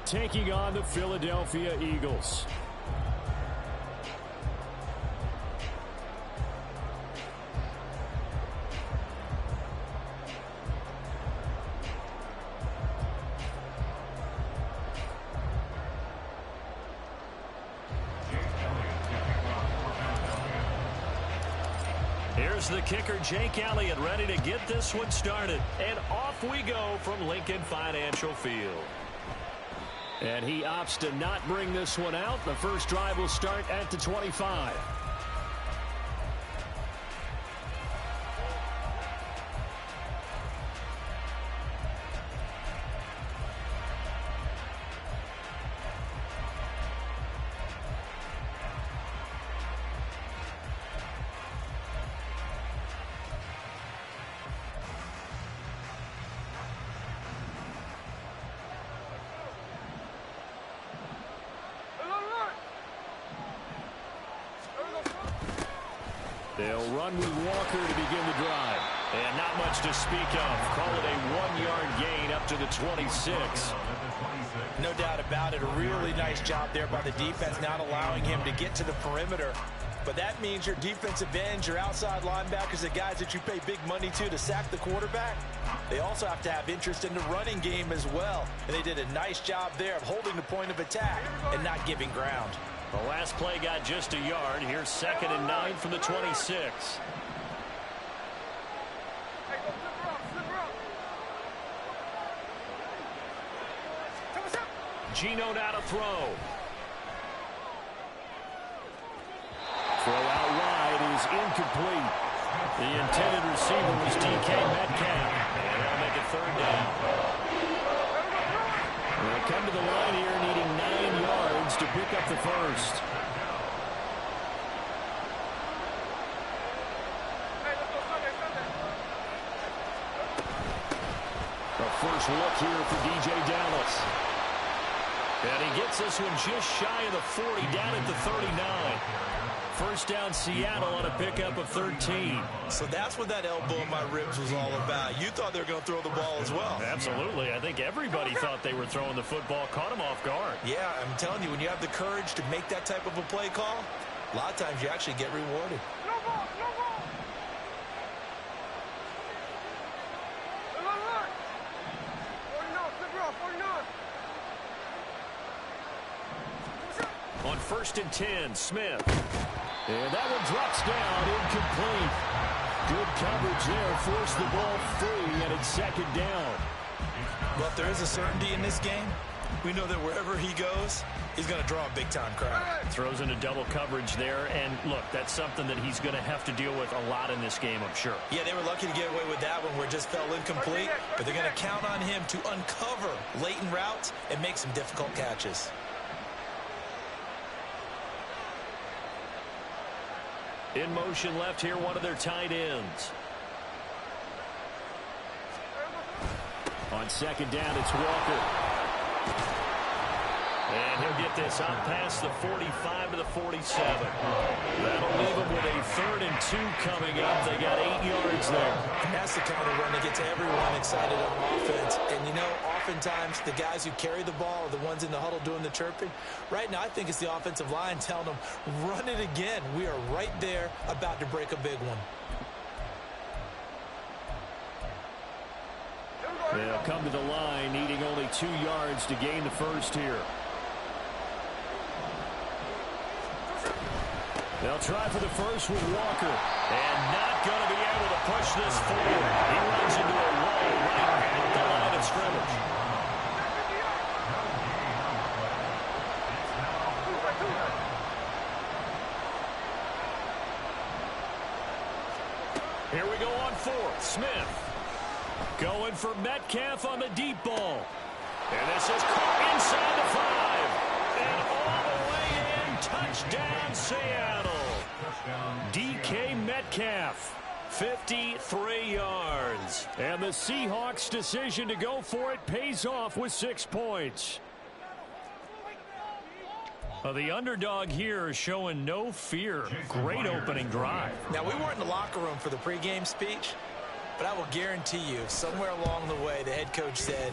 taking on the Philadelphia Eagles. Here's the kicker, Jake Elliott, ready to get this one started. And off we go from Lincoln Financial Field. And he opts to not bring this one out. The first drive will start at the 25. They'll run with Walker to begin the drive. And not much to speak of. Call it a 1-yard gain up to the 26. No doubt about it. A really nice job there by the defense, not allowing him to get to the perimeter. But that means your defensive ends, your outside linebackers, the guys that you pay big money to sack the quarterback, they also have to have interest in the running game as well. And they did a nice job there of holding the point of attack and not giving ground. The last play got just a yard. Here's 2nd and 9 from the 26. Geno now to throw. Throw out wide is incomplete. The intended receiver was DK Metcalf. And they'll make it 3rd down. They'll come to the line here needing 9 yards to pick up the first. The first look here for DJ Dallas. And he gets this one just shy of the 40, down at the 39. First down, Seattle on a pickup of 13. So that's what that elbow in my ribs was all about. You thought they were going to throw the ball as well. Absolutely. I think everybody thought they were throwing the football, caught him off guard. Yeah, I'm telling you, when you have the courage to make that type of a play call, a lot of times you actually get rewarded. No ball, no ball. On 1st and 10, Smith. And that one drops down, incomplete. Good coverage there, forced the ball free, and it's 2nd down. Well, if there is a certainty in this game, we know that wherever he goes, he's going to draw a big-time crowd. Throws into double coverage there, and look, that's something that he's going to have to deal with a lot in this game, I'm sure. Yeah, they were lucky to get away with that one where it just fell incomplete, but they're going to count on him to uncover latent routes and make some difficult catches. In motion left here, one of their tight ends. On 2nd down, it's Walker. And he'll get this out past the 45 to the 47. That'll leave him with a 3rd and 2 coming up. They got 8 yards there. That's the kind of run that gets everyone excited on offense. And, you know, oftentimes the guys who carry the ball are the ones in the huddle doing the chirping. Right now, I think it's the offensive line telling them, run it again. We are right there about to break a big one. They'll come to the line, needing only 2 yards to gain the first here. They'll try for the first with Walker. And not going to be able to push this forward. He runs into a wall right at the line of scrimmage. Here we go on 4th. Smith. Going for Metcalf on the deep ball. And this is caught inside the 5. And all the way in. Touchdown, Seattle. DK Metcalf. 53 yards. And the Seahawks' decision to go for it pays off with 6 points. The underdog here is showing no fear. Great opening drive. Now, we weren't in the locker room for the pregame speech, but I will guarantee you, somewhere along the way, the head coach said,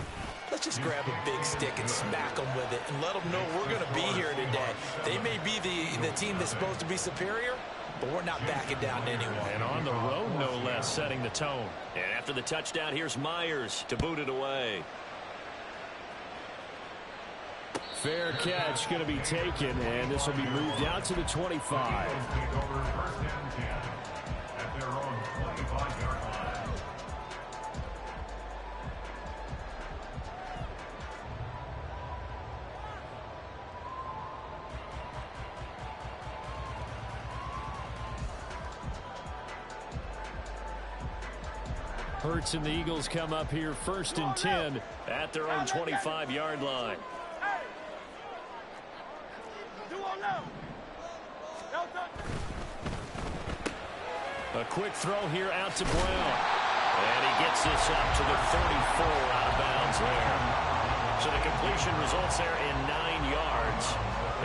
let's just grab a big stick and smack them with it and let them know we're going to be here today. They may be the team that's supposed to be superior, but we're not backing down to anyone. And on the road, no less, setting the tone. And after the touchdown, here's Myers to boot it away. Fair catch going to be taken, and this will be moved out to the 25. Hurts and the Eagles come up here 1st and 10 at their own 25-yard line. A quick throw here out to Brown. And he gets this up to the 34 out of bounds there. So the completion results there in 9 yards.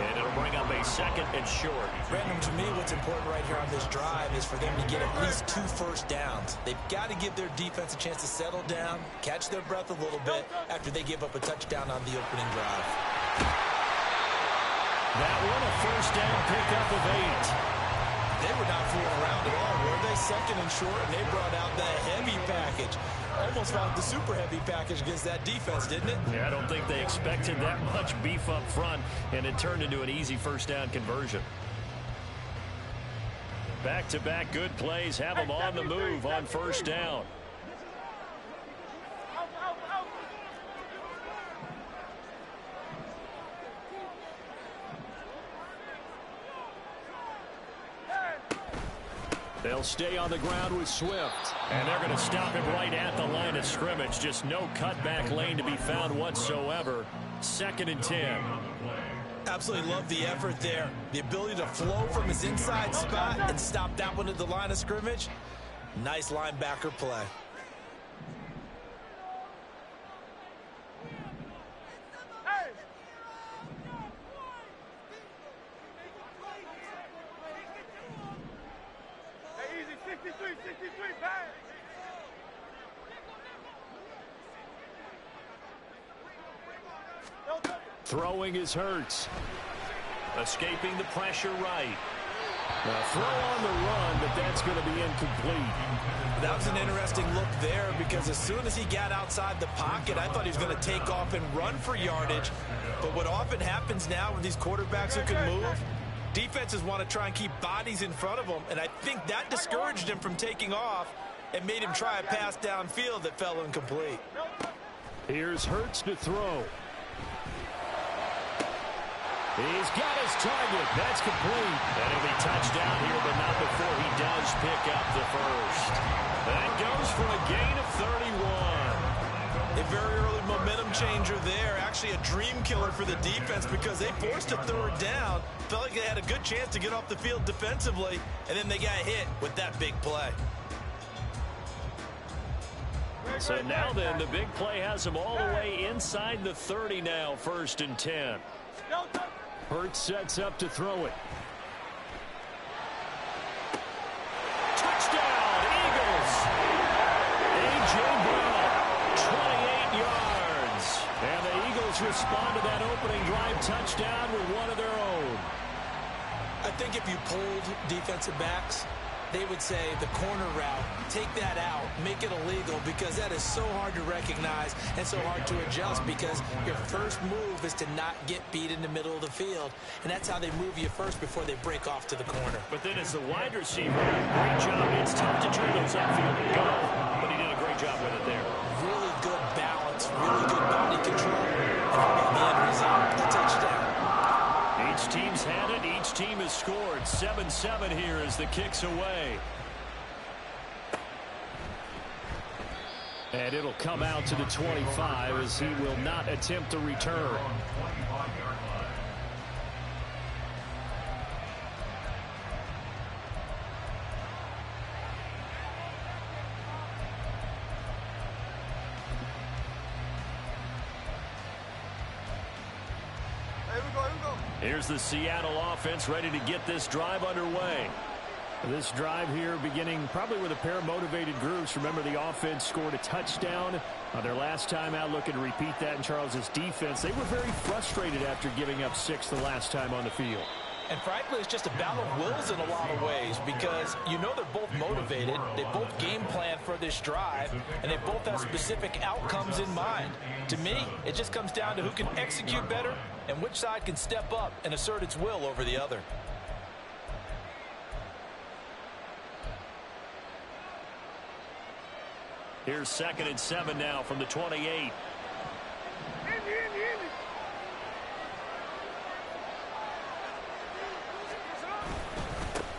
And it'll bring up a 2nd and short. Brandon, to me, what's important right here on this drive is for them to get at least 2 first downs. They've got to give their defense a chance to settle down, catch their breath a little bit after they give up a touchdown on the opening drive. That one, a 1st down pickup of 8. They were not fooling around at all, were they? 2nd and short, and they brought out that heavy package. Almost found the super heavy package against that defense, didn't it? Yeah, I don't think they expected that much beef up front, and it turned into an easy 1st down conversion. Back-to-back good plays have them on the move on 1st down. They'll stay on the ground with Swift. And they're going to stop him right at the line of scrimmage. Just no cutback lane to be found whatsoever. 2nd and 10. Absolutely love the effort there. The ability to flow from his inside spot and stop that one at the line of scrimmage. Nice linebacker play. Throwing is Hurts. Escaping the pressure right. Now throw on the run, but that's going to be incomplete. That was an interesting look there because as soon as he got outside the pocket, I thought he was going to take off and run for yardage. But what often happens now with these quarterbacks who can move, defenses want to try and keep bodies in front of them, and I think that discouraged him from taking off and made him try a pass downfield that fell incomplete. Here's Hurts to throw. He's got his target. That's complete. And he'll be touchdown here, but not before he does pick up the 1st. That goes for a gain of 31. A very early momentum changer there. Actually a dream killer for the defense because they forced a 3rd down. Felt like they had a good chance to get off the field defensively, and then they got hit with that big play. So now then, the big play has them all the way inside the 30 now, 1st and 10. Hurts sets up to throw it. Touchdown, Eagles! A.J. Brown, 28 yards. And the Eagles respond to that opening drive touchdown with one of their own. I think if you pulled defensive backs, they would say the corner route, take that out, make it illegal, because that is so hard to recognize and so hard to adjust because your first move is to not get beat in the middle of the field, and that's how they move you first before they break off to the corner. But then as the wide receiver, great job. It's tough to turn those upfield and go, but he did a great job with it there. Really good balance, really good body control, and the end result, the touchdown. Each team's had it. Each team has scored. 7-7 here as the kick's away. And it'll come out to the 25 as he will not attempt a return. Here's the Seattle offense ready to get this drive underway. This drive here beginning probably with a pair of motivated groups. Remember, the offense scored a touchdown Their last time out looking to repeat that in Charles's defense. They were very frustrated after giving up 6 the last time on the field. And frankly, it's just a battle of wills in a lot of ways because you know they're both motivated. They both game plan for this drive, and they both have specific outcomes in mind. To me, it just comes down to who can execute better and which side can step up and assert its will over the other. Here's 2nd and 7 now from the 28.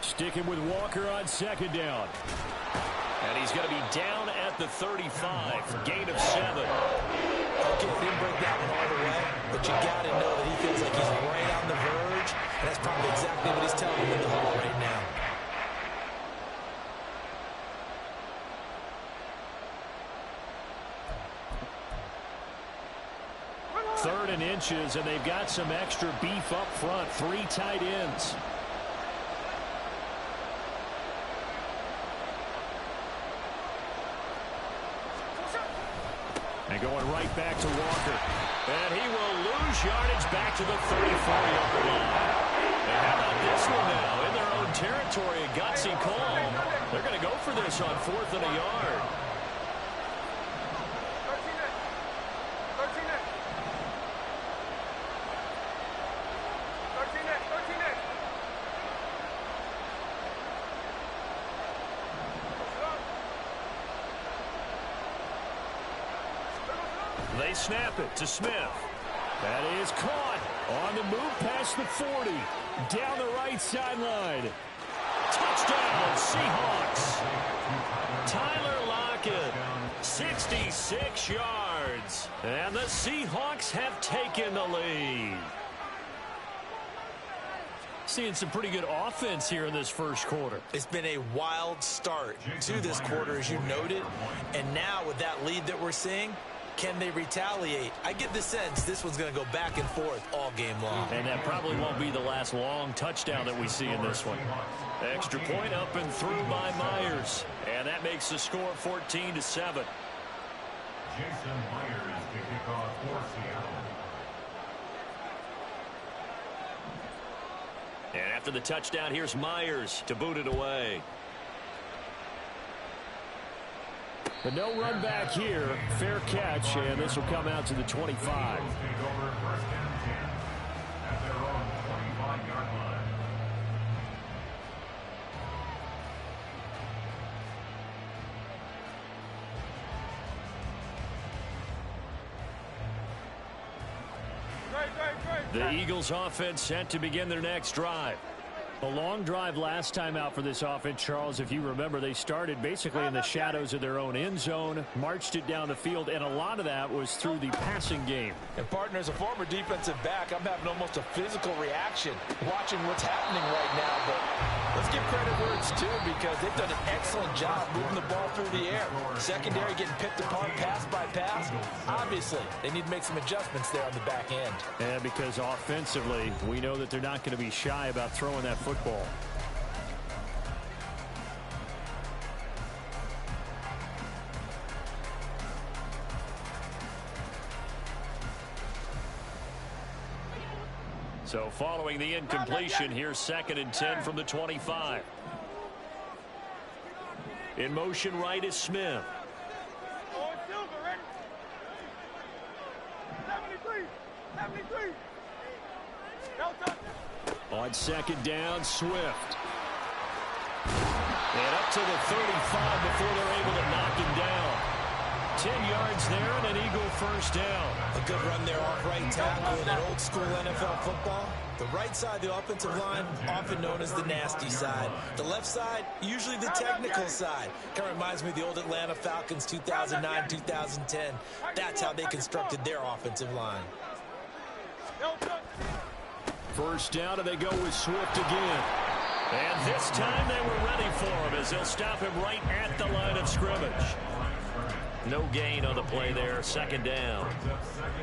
Sticking with Walker on 2nd down. And he's going to be down at the 35. Gain of 7. Okay, he didn't break that one all the way, but you got to know that he feels like he's right on the verge, and that's probably exactly what he's telling him in the huddle right now. 3rd and inches, and they've got some extra beef up front. 3 tight ends. And going right back to Walker. And he will lose yardage back to the 34-yard line. And how about this one now? In their own territory, a gutsy call. They're going to go for this on 4th and a yard. They snap it to Smith. That is caught on the move past the 40. Down the right sideline. Touchdown, Seahawks. Tyler Lockett, 66 yards. And the Seahawks have taken the lead. Seeing some pretty good offense here in this first quarter. It's been a wild start to this quarter, as you noted. And now with that lead that we're seeing, can they retaliate? I get the sense this one's going to go back and forth all game long. And that probably won't be the last long touchdown that we see in this one. Extra point up and through by Myers. And that makes the score 14-7. Jason Myers to kick off for Seattle. And after the touchdown, here's Myers to boot it away. But no run back here. Fair catch, and this will come out to the 25. The Eagles offense set to begin their next drive. A long drive last time out for this offense, Charles. If you remember, they started basically in the shadows of their own end zone, marched it down the field, and a lot of that was through the passing game. And, partner, as a former defensive back, I'm having almost a physical reaction watching what's happening right now. But let's give credit where it's due because they've done an excellent job moving the ball through the air. Secondary getting picked apart pass by pass. Obviously, they need to make some adjustments there on the back end. And because offensively, we know that they're not going to be shy about throwing that football. So following the incompletion, here's 2nd and 10 from the 25. In motion right is Smith. On 2nd down, Swift. And up to the 35 before they're able to knock him down. 10 yards there and an Eagle first down. A good run there off right tackle in an old school NFL football. The right side of the offensive line, often known as the nasty side. The left side, usually the technical side. Kind of reminds me of the old Atlanta Falcons 2009, 2010. That's how they constructed their offensive line. First down, and they go with Swift again. And this time they were ready for him as they'll stop him right at the line of scrimmage. No gain on the play there, 2nd down.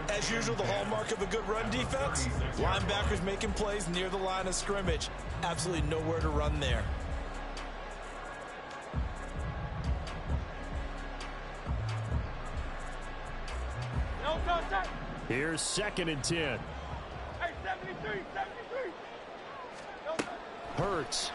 As usual, the hallmark of a good run defense, linebackers making plays near the line of scrimmage. Absolutely nowhere to run there. Here's 2nd and 10. Hey, 73. Hurts.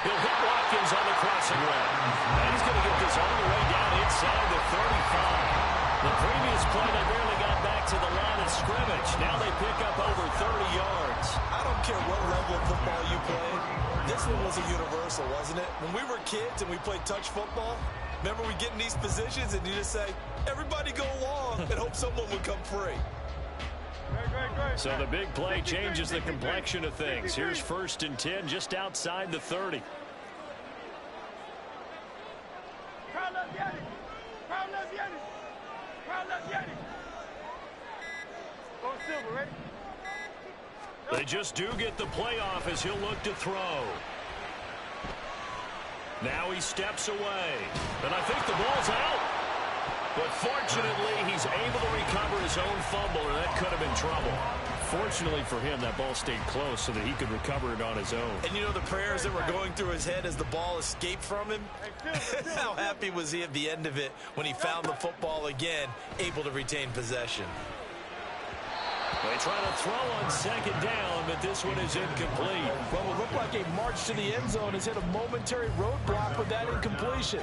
He'll hit Watkins on the crossing way. And he's going to get this all the way down inside the 35. The previous play, they barely got back to the line of scrimmage. Now they pick up over 30 yards. I don't care what level of football you played. This one was a universal, wasn't it? When we were kids and we played touch football, remember we get in these positions and you just say, everybody go long and hope someone would come free. So the big play changes the complexion of things. Here's 1st and 10 just outside the 30. They just do get the playoff as he'll look to throw. Now he steps away. And I think the ball's out. But fortunately, he's able to recover his own fumble, or that could have been trouble. Fortunately for him, that ball stayed close so that he could recover it on his own. And you know the prayers that were going through his head as the ball escaped from him? How happy was he at the end of it when he found the football again, able to retain possession? They try to throw on 2nd down, but this one is incomplete. Well, it looked like a march to the end zone has hit a momentary roadblock with that incompletion.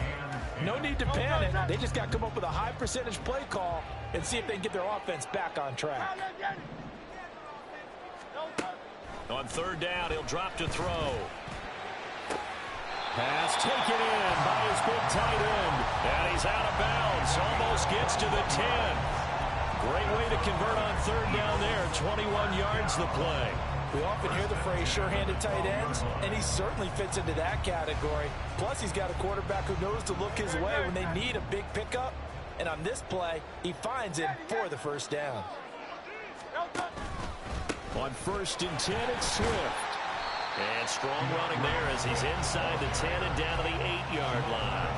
No need to panic. They just got to come up with a high percentage play call and see if they can get their offense back on track. On 3rd down, he'll drop to throw. Pass taken in by his big tight end. And he's out of bounds. Almost gets to the 10. Great way to convert on 3rd down there. 21 yards the play. We often hear the phrase sure-handed tight ends, and he certainly fits into that category. Plus, he's got a quarterback who knows to look his way when they need a big pickup. And on this play, he finds it for the 1st down. On 1st and 10, it's Swift. And strong running there as he's inside the 10 and down to the 8-yard line.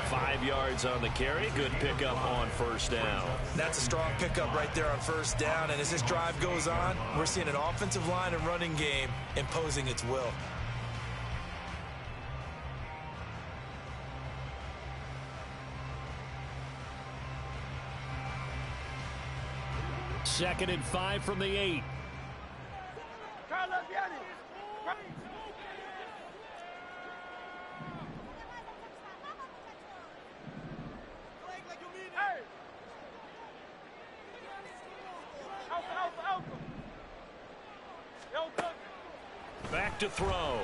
5 yards on the carry. Good pickup on 1st down. That's a strong pickup right there on 1st down. And as this drive goes on, we're seeing an offensive line and running game imposing its will. Second and 5 from the 8. Back to throw. And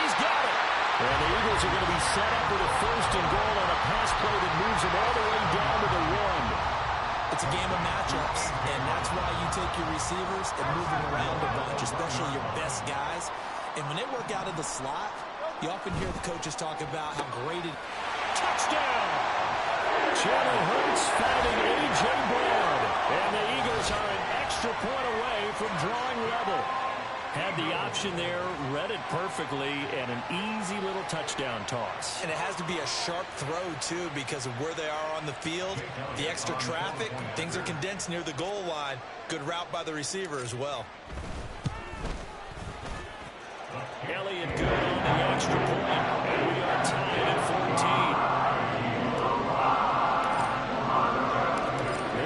he's got it. And the Eagles are going to be set up with a 1st and goal on a pass play that moves them all the way down to the 1. It's a game of matchups, and that's why you take your receivers and move them around a bunch, especially your best guys. And when they work out of the slot, you often hear the coaches talk about how great it. Touchdown! Jalen Hurts finding A.J. Brown. And the Eagles are an extra point away from drawing level. Had the option there, read it perfectly, and an easy little touchdown toss. And it has to be a sharp throw, too, because of where they are on the field, the extra traffic, things are condensed near the goal line. Good route by the receiver as well. Elliott good on the extra point, and we are tied at 14.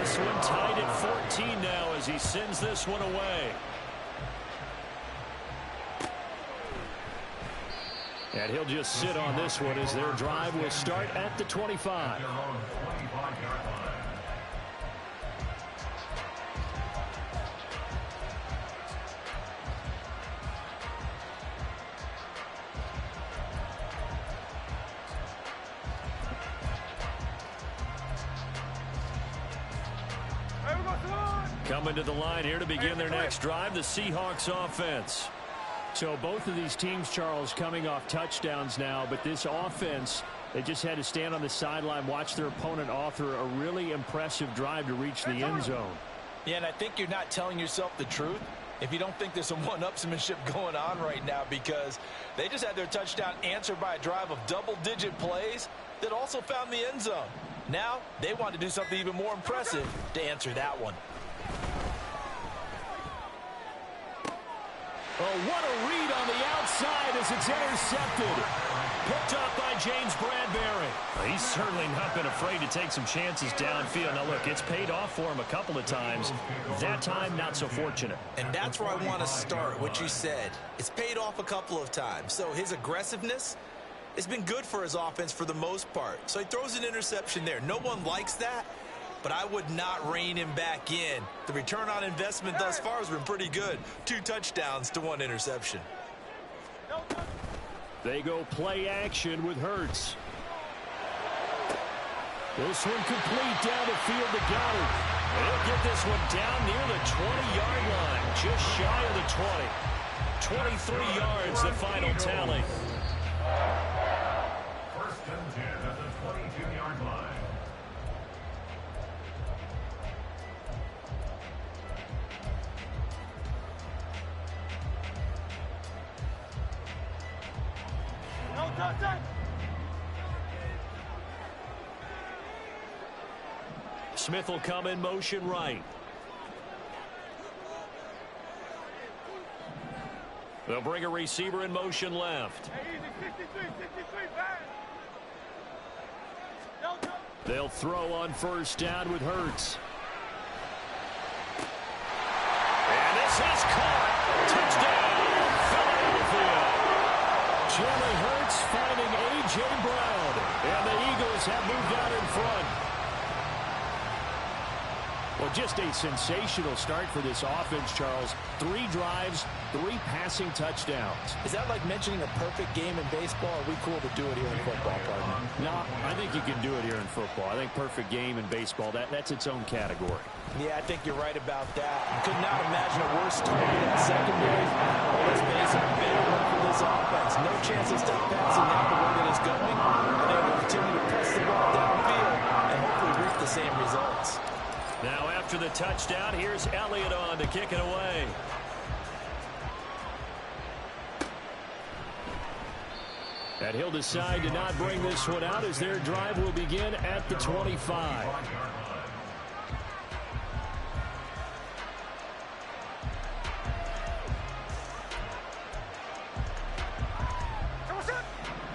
This one tied at 14 now as he sends this one away. And he'll just sit on this one as their drive will start at the 25. Coming to the line here to begin their next drive, the Seahawks offense. So both of these teams, Charles, coming off touchdowns now, but this offense, they just had to stand on the sideline, watch their opponent author a really impressive drive to reach the end zone. Yeah, and I think you're not telling yourself the truth if you don't think there's some one-upsmanship going on right now, because they just had their touchdown answered by a drive of double-digit plays that also found the end zone. Now they want to do something even more impressive to answer that one. Oh, what a read on the outside as it's intercepted. Picked up by James Bradbury. He's certainly not been afraid to take some chances downfield. Now, look, it's paid off for him a couple of times. That time, not so fortunate. And that's where I want to start, what you said. It's paid off a couple of times. So his aggressiveness has been good for his offense for the most part. So he throws an interception there. No one likes that, but I would not rein him back in. The return on investment thus far has been pretty good. 2 touchdowns to 1 interception. They go play action with Hurts. This one complete down the field to Goddard. He'll get this one down near the 20-yard line, just shy of the 20. 23 yards, the final tally. First and 10 at the 22-yard line. Smith will come in motion right. They'll bring a receiver in motion left. They'll throw on first down with Hurts. And this is caught. Touchdown, Philadelphia. Jalen Hurts finding A.J. Brown. And the Eagles have moved out in front. Well, just a sensational start for this offense, Charles. 3 drives, 3 passing touchdowns. Is that like mentioning a perfect game in baseball? Or are we cool to do it here in football, partner? No, I think you can do it here in football. I think perfect game in baseball, that's its own category. Yeah, I think you're right about that. I could not imagine a worse start to that secondary. Well, let's face it, big one for this offense. No chance to stop passing now the way that it's going. And they will continue to press the ball downfield and hopefully reap the same results. Now after the touchdown, here's Elliott on to kick it away. And he'll decide to not bring this one out as their drive will begin at the 25.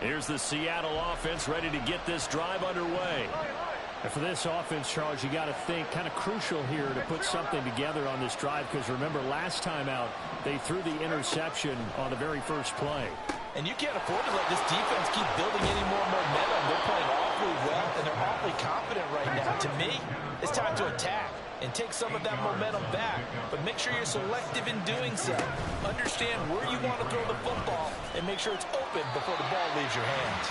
Here's the Seattle offense ready to get this drive underway. And for this offense, Charles, you got to think kind of crucial here to put something together on this drive because remember last time out they threw the interception on the very first play. And you can't afford to let this defense keep building any more momentum. They're playing awfully well and they're awfully confident right now. To me, it's time to attack and take some of that momentum back, but make sure you're selective in doing so. Understand where you want to throw the football and make sure it's open before the ball leaves your hands.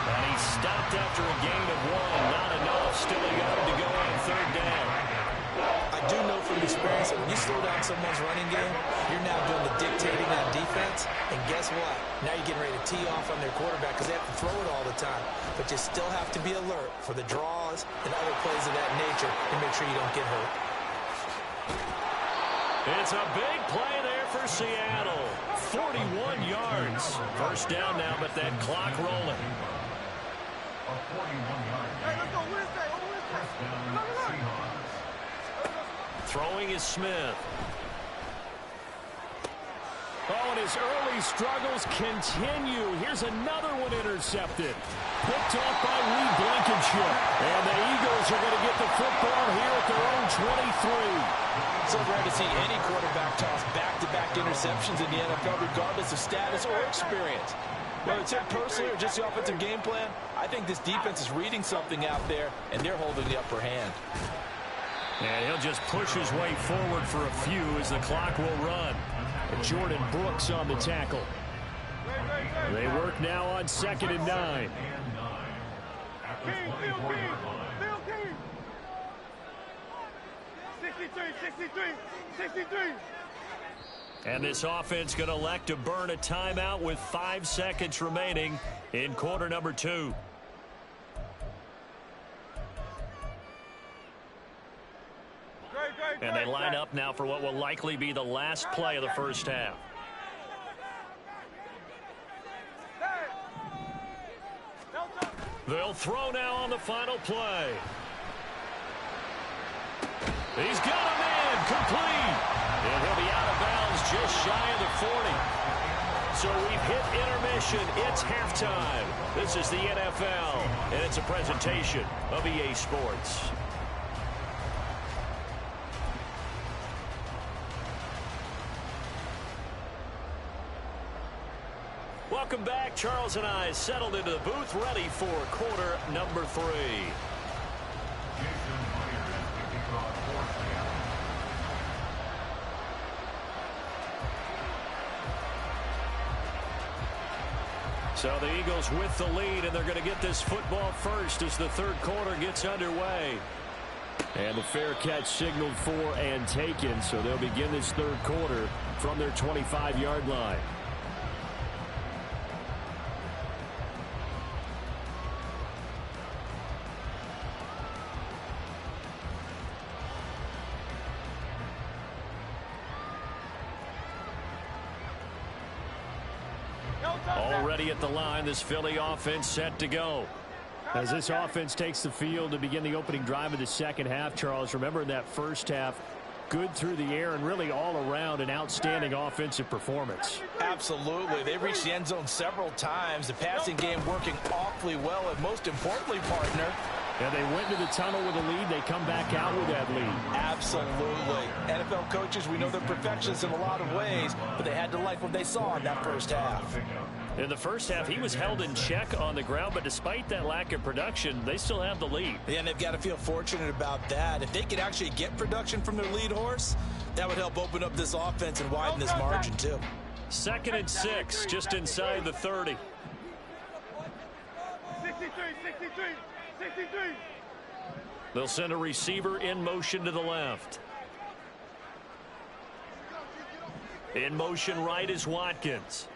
And he stopped after a gain of 1. Not enough. Still a yard to go on third down. I do know from experience that when you slow down someone's running game, you're now doing the dictating on defense. And guess what? Now you're getting ready to tee off on their quarterback because they have to throw it all the time. But you still have to be alert for the draws and other plays of that nature and make sure you don't get hurt. It's a big play there for Seattle. 41 yards. First down now, but that clock rolling. A 41-yard first down, Seahawks. Throwing is Smith. Oh, and his early struggles continue. Here's another one intercepted. Picked off by Lee Blankenship. And the Eagles are going to get the football here at their own 23. So rare to see any quarterback toss back-to-back interceptions in the NFL, regardless of status or experience. Whether it's him personally or just the offensive game plan, I think this defense is reading something out there, and they're holding the upper hand. And he'll just push his way forward for a few as the clock will run. And Jordan Brooks on the tackle. They work now on 2nd and 9. 63. And this offense going to elect to burn a timeout with 5 seconds remaining in quarter number 2. And they line up now for what will likely be the last play of the first half. They'll throw now on the final play. He's got him in, complete. And he'll be out of bounds just shy of the 40. So we've hit intermission. It's halftime. This is the NFL, and it's a presentation of EA Sports. Welcome back. Charles and I settled into the booth, ready for quarter number 3. So the Eagles with the lead, and they're going to get this football first as the third quarter gets underway. And the fair catch signaled for and taken, so they'll begin this third quarter from their 25-yard line. Already at the line, this Philly offense set to go. As this offense takes the field to begin the opening drive of the second half, Charles, remember in that first half, good through the air and really all around an outstanding offensive performance. Absolutely. They reached the end zone several times. The passing game working awfully well, and most importantly, partner, and they went to the tunnel with a lead. They come back out with that lead. Absolutely. NFL coaches, we know they're perfectionists in a lot of ways, but they had to like what they saw in that first half. In the first half, he was held in check on the ground, but despite that lack of production, they still have the lead. Yeah, and they've got to feel fortunate about that. If they could actually get production from their lead horse, that would help open up this offense and widen this margin, too. 2nd and 6, just inside the 30. 63, 63, 63. They'll send a receiver in motion to the left. In motion right is Watkins.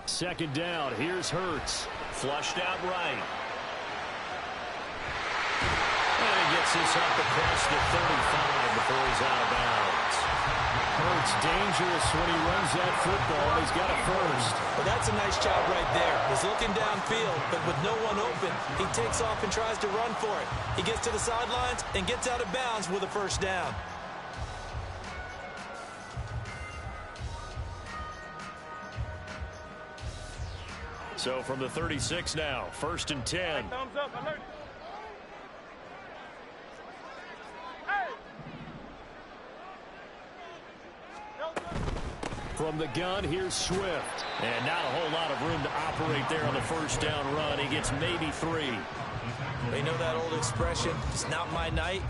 Second down, here's Hurts. Flushed out right. And he gets this up across the 35 before he's out of bounds. Hurts dangerous when he runs that football. He's got a first. Well, that's a nice job right there. He's looking downfield, but with no one open, he takes off and tries to run for it. He gets to the sidelines and gets out of bounds with a first down. So from the 36 now, 1st and 10. Thumbs up, alert. From the gun, here's Swift. And not a whole lot of room to operate there on the first down run. He gets maybe 3. They know that old expression, it's not my night.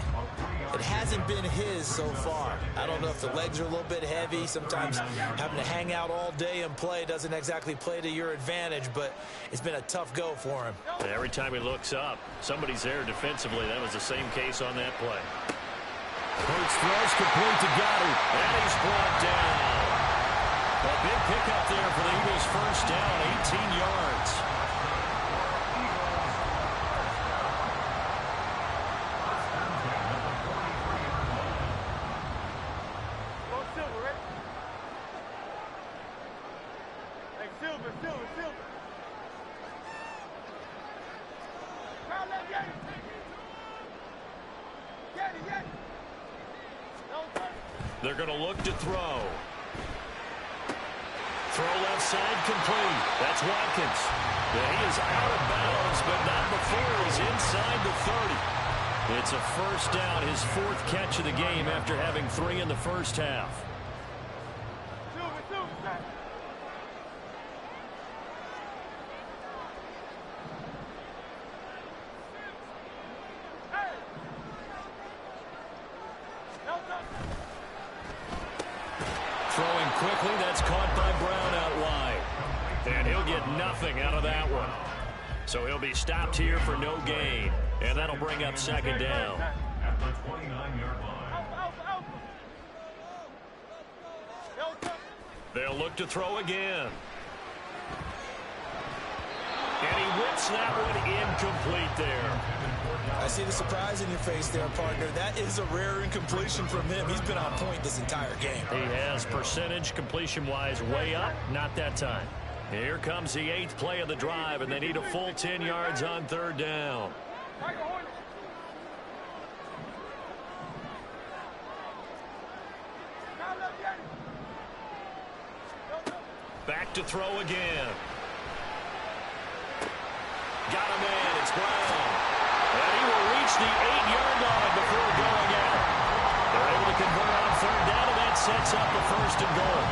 It hasn't been his so far. I don't know if the legs are a little bit heavy. Sometimes having to hang out all day and play doesn't exactly play to your advantage, but it's been a tough go for him. And every time he looks up, somebody's there defensively. That was the same case on that play. Hurts throws complete to Goddard, and he's brought down. A big pickup there for the Eagles' first down, 18 yards. They're going to look to throw. Throw left side complete. That's Watkins. Yeah, he is out of bounds, but not before he's inside the 30. It's a first down, his 4th catch of the game after having 3 in the first half. Throwing quickly, that's caught by Brown out wide. And he'll get nothing out of that one. So he'll be stopped here for no gain. And that'll bring up 2nd down. At the 29-yard line. They'll look to throw again. And he whips that one incomplete there. I see the surprise in your face there, partner. That is a rare incompletion from him. He's been on point this entire game. He has percentage completion-wise way up, not that time. Here comes the 8th play of the drive, and they need a full 10 yards on 3rd down. to throw again. Got a man. It's Brown. And he will reach the 8-yard line before going out. They're able to convert on third down, and that sets up the first and goal.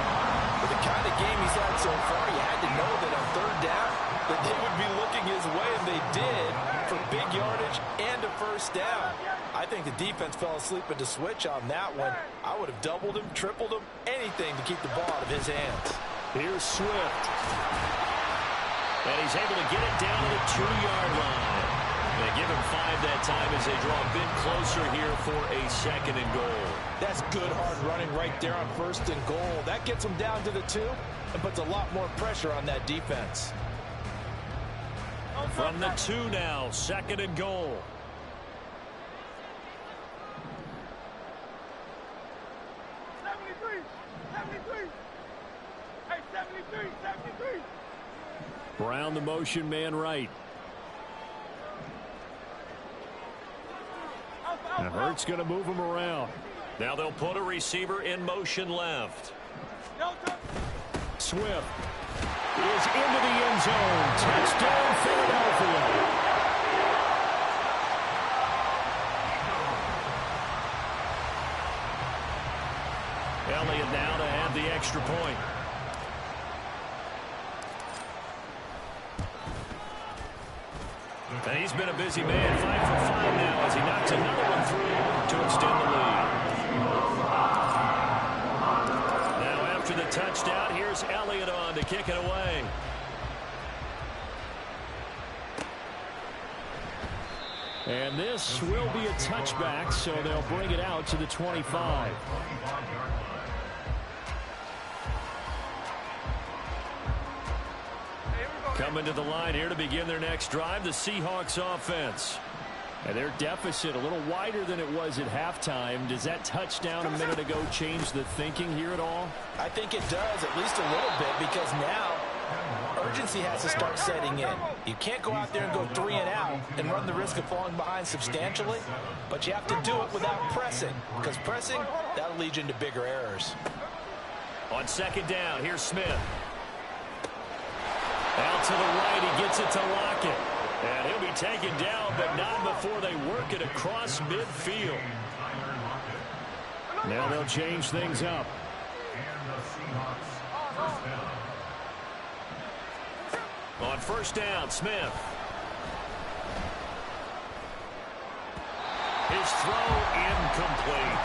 With the kind of game he's had so far, you had to know that on third down that they would be looking his way, and they did, for big yardage and a first down. I think the defense fell asleep at the switch on that one. I would have doubled him, tripled him, anything to keep the ball out of his hands. Here's Swift. And he's able to get it down to the 2-yard line. They give him 5 that time as they draw a bit closer here for a second and goal. That's good hard running right there on first and goal. That gets them down to the 2 and puts a lot more pressure on that defense. From the 2 now, second and goal. Brown, the motion man right. And Hurts going to move him around. Now they'll put a receiver in motion left. Swift is into the end zone. Touchdown, Philadelphia. Elliott now to have the extra point. And he's been a busy man, 5 for 5 now as he knocks another one through to extend the lead. Now after the touchdown, here's Elliott on to kick it away. And this will be a touchback, so they'll bring it out to the 25. Coming to the line here to begin their next drive, the Seahawks offense. And their deficit a little wider than it was at halftime. Does that touchdown a minute ago change the thinking here at all? I think it does, at least a little bit, because now urgency has to start setting in. You can't go out there and go 3 and out and run the risk of falling behind substantially, but you have to do it without pressing, because pressing, that'll lead you into bigger errors. On second down, here's Smith. Out to the right, he gets it to Lockett. And he'll be taken down, but not before they work it across midfield. Now they'll change things up. On first down, Smith. His throw incomplete.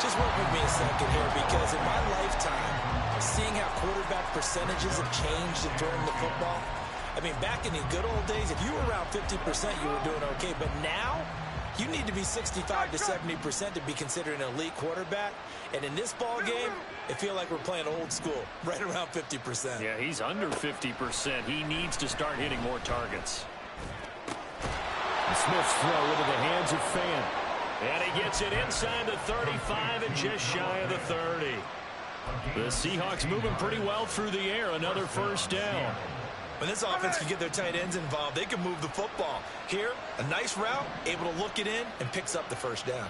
Just work with me a second here, because in my lifetime, seeing how quarterback percentages have changed in throwing the football, I mean, back in the good old days, if you were around 50%, you were doing okay. But now, you need to be 65 to 70% to be considered an elite quarterback. And in this ball game, it feels like we're playing old school, right around 50%. Yeah, he's under 50%. He needs to start hitting more targets. Smith's throw into the hands of Fan. And he gets it inside the 35 and just shy of the 30. The Seahawks moving pretty well through the air. Another first down. When this offense can get their tight ends involved, they can move the football. Here, a nice route, able to look it in, and picks up the first down.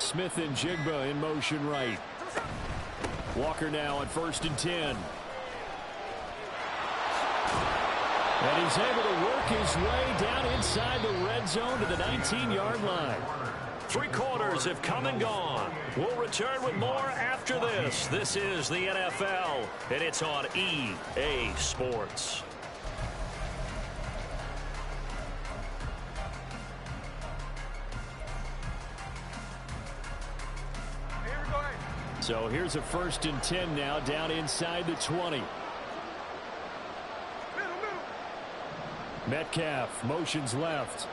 Smith and Jigba in motion right. Walker now on first and 10. And he's able to work his way down inside the red zone to the 19-yard line. 3 quarters have come and gone. We'll return with more after this. This is the NFL, and it's on EA Sports. So here's a first and 10 now down inside the 20. Metcalf motions left.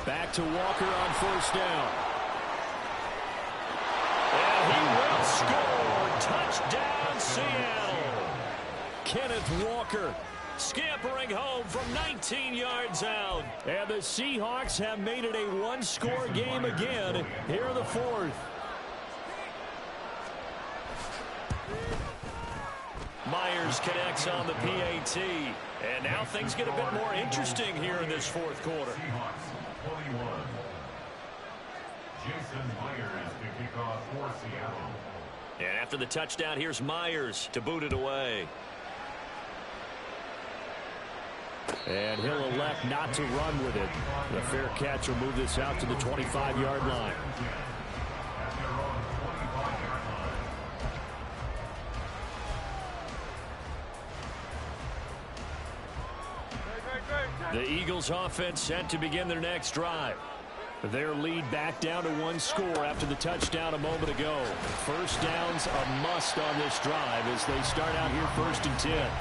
Back to Walker on first down. And he will score. Touchdown, Seattle. Kenneth Walker scampering home from 19 yards out. And the Seahawks have made it a one-score game again here in the fourth. Myers connects on the PAT. And now things get a bit more interesting here in this fourth quarter. Seahawks 21. Jason Myers to kick off for Seattle. And after the touchdown, here's Myers to boot it away. And he'll elect not to run with it. The fair catch will move this out to the 25-yard line. At their own 25-yard line. The Eagles offense set to begin their next drive. Their lead back down to one score after the touchdown a moment ago. First down's a must on this drive as they start out here 1st and 10.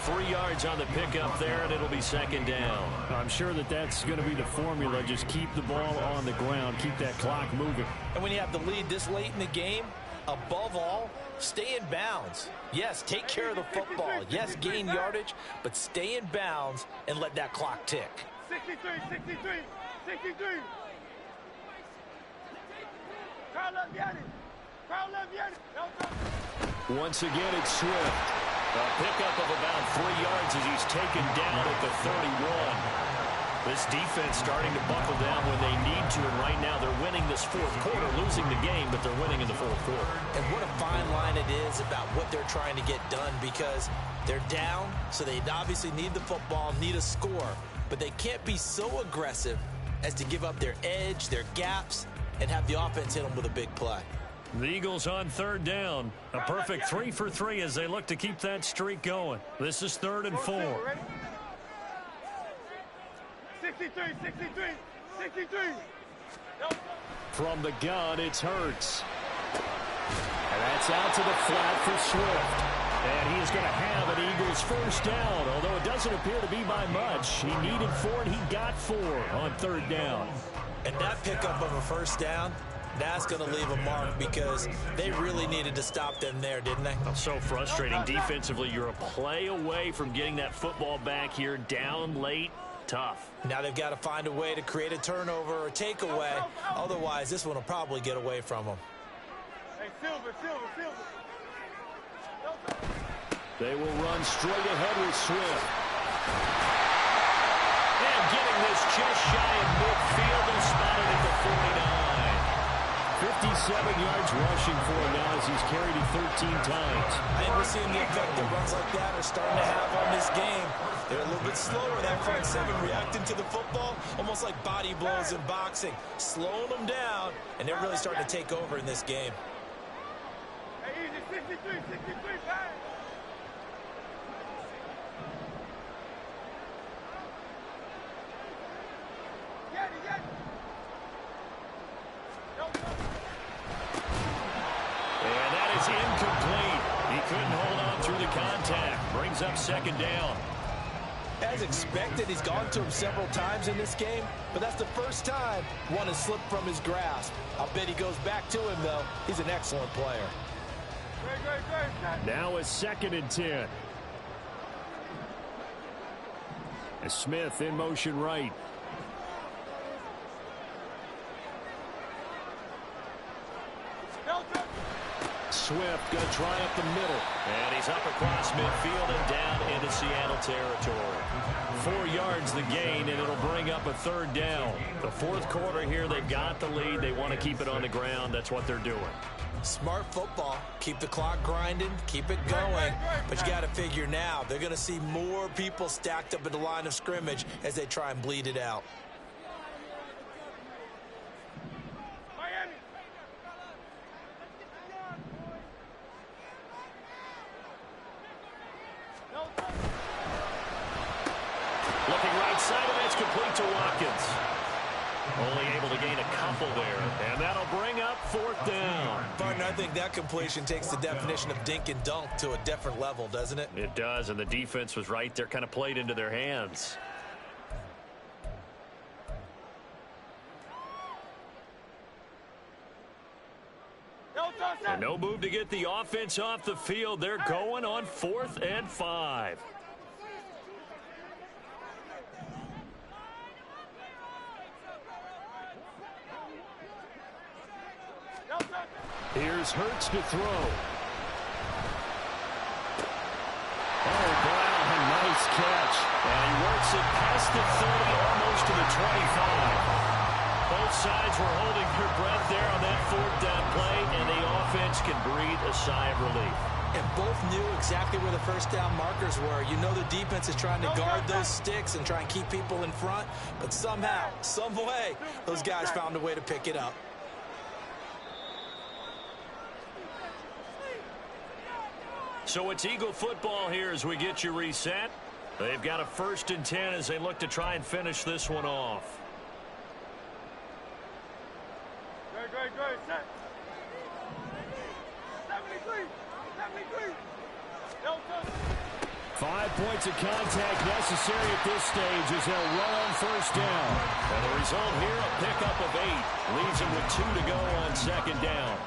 3 yards on the pickup there, and it'll be 2nd down. I'm sure that's going to be the formula. Just keep the ball on the ground. Keep that clock moving. And when you have the lead this late in the game, above all, stay in bounds. Yes, take care of the football. Yes, gain yardage, but stay in bounds and let that clock tick. 63, 63, 63. Crowd left, get it. Crowd left, get it. Once again, it's Swift. A pickup of about 3 yards as he's taken down at the 31. This defense starting to buckle down when they need to, and right now they're winning this fourth quarter, losing the game, but they're winning in the fourth quarter. And what a fine line it is about what they're trying to get done, because they're down, so they obviously need the football, need a score, but they can't be so aggressive as to give up their edge, their gaps, and have the offense hit them with a big play. The Eagles on 3rd down. A perfect 3 for 3 as they look to keep that streak going. This is 3rd and 4. 63, 63, 63. From the gun, it's Hurts. And that's out to the flat for Swift. And he is going to have an Eagles first down, although it doesn't appear to be by much. He needed 4, and he got 4 on 3rd down. And that pickup of a first down, that's going to leave a mark because they really needed to stop them there, didn't they? So frustrating defensively. You're a play away from getting that football back here, down late. Tough. Now they've got to find a way to create a turnover or takeaway. Otherwise, this one will probably get away from them. Hey, Silver. They will run straight ahead with Swift. And getting this just shy of midfield and spotted at the 49. 57 yards rushing for him now as he's carried it 13 times. I think we're seeing the effect that runs like that are starting to have on this game. They're a little bit slower, that front seven, reacting to the football, almost like body blows in boxing, slowing them down, and they're really starting to take over in this game. Hey, easy, 63, 63, bang. Get it. And that is incomplete. He couldn't hold on through the contact. Brings up 2nd down. As expected, he's gone to him several times in this game, but that's the first time one has slipped from his grasp. I'll bet he goes back to him, though. He's an excellent player. Great. Now it's 2nd and 10. As Smith in motion right. Swift going to try up the middle. And he's up across midfield and down into Seattle territory. 4 yards the gain, and it'll bring up a 3rd down. The fourth quarter here, they've got the lead. They want to keep it on the ground. That's what they're doing. Smart football. Keep the clock grinding. Keep it going. But you got to figure now, they're going to see more people stacked up at the line of scrimmage as they try and bleed it out. Looking right side, and that's complete to Watkins. Only able to gain a couple there, and that'll bring up 4th down. Partner, I think that completion takes the definition of dink and dunk to a different level, doesn't it? It does, and the defense was right there, kind of played into their hands. And no move to get the offense off the field. They're going on 4th and 5. Here's Hurts to throw. And he works it past the 30, almost to the 25. Both sides were holding their breath there on that fourth down play, and the offense can breathe a sigh of relief. And both knew exactly where the first down markers were. You know the defense is trying to guard those sticks and try and keep people in front, but somehow, some way, those guys found a way to pick it up. So it's Eagle football here as we get you reset. They've got a 1st and 10 as they look to try and finish this one off. Great, set. 73. 5 points of contact necessary at this stage as they'll run on 1st down. And the result here, a pickup of 8. Leaves them with 2 to go on 2nd down.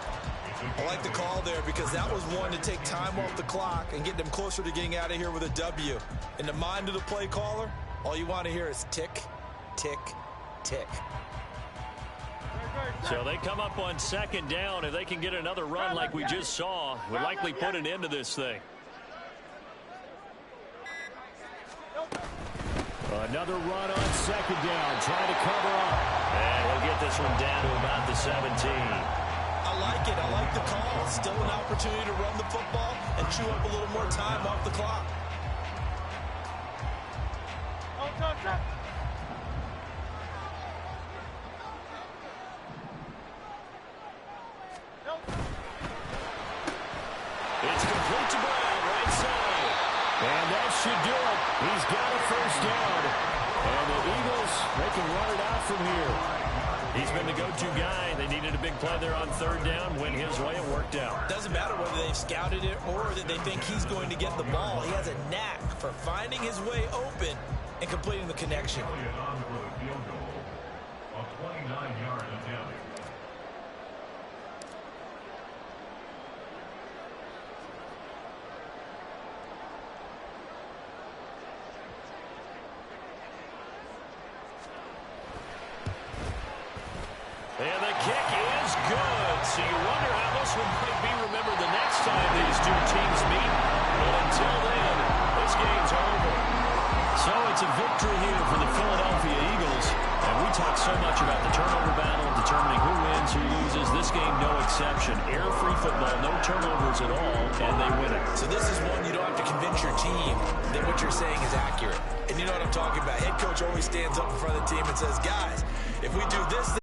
I like the call there because that was one to take time off the clock and get them closer to getting out of here with a W. In the mind of the play caller, all you want to hear is tick, tick, tick. So they come up on 2nd down. If they can get another run like we just saw, would likely put an end to this thing. Another run on 2nd down, trying to cover up. And we'll get this one down to about the 17. I like it. I like the call. Still an opportunity to run the football and chew up a little more time off the clock. It's complete to Brown, right side. And that should do it. He's got a 1st down. And the Eagles, they can run it out from here. He's been the go-to guy. They needed a big play there on 3rd down. Went his way, it worked out. Doesn't matter whether they've scouted it or that they think he's going to get the ball. He has a knack for finding his way open and completing the connection. On for the field goal of 29-yard attempt. And the kick is good. So you wonder how this one might be remembered the next time these two teams meet. But until then, this game's over. So it's a victory here for the Philadelphia Eagles. And we talk so much about the turnover battle, determining who wins, who loses. This game, no exception. Air-free football, no turnovers at all, and they win it. So this is one you don't have to convince your team that what you're saying is accurate. And you know what I'm talking about. Head coach always stands up in front of the team and says, guys, if we do this,